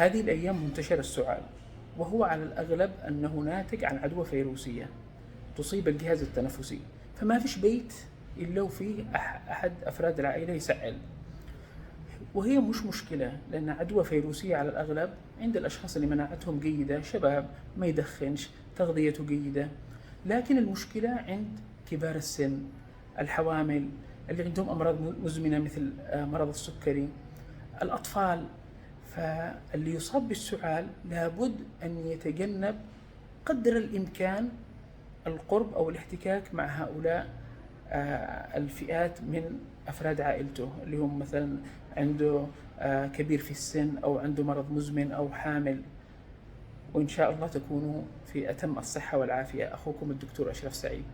هذه الأيام منتشر السعال، وهو على الأغلب أنه ناتج عن عدوى فيروسية تصيب الجهاز التنفسي، فما فيش بيت إلا وفيه أحد أفراد العائلة يسعل. وهي مش مشكلة، لأن عدوى فيروسية على الأغلب عند الأشخاص اللي مناعتهم جيدة، شباب ما يدخنش، تغذيته جيدة. لكن المشكلة عند كبار السن، الحوامل اللي عندهم أمراض مزمنة مثل مرض السكري، الأطفال. فاللي يصاب بالسعال لابد أن يتجنب قدر الإمكان القرب أو الاحتكاك مع هؤلاء الفئات من أفراد عائلته، اللي هم مثلا عنده كبير في السن أو عنده مرض مزمن أو حامل. وإن شاء الله تكونوا في أتم الصحة والعافية. أخوكم الدكتور أشرف سعيد.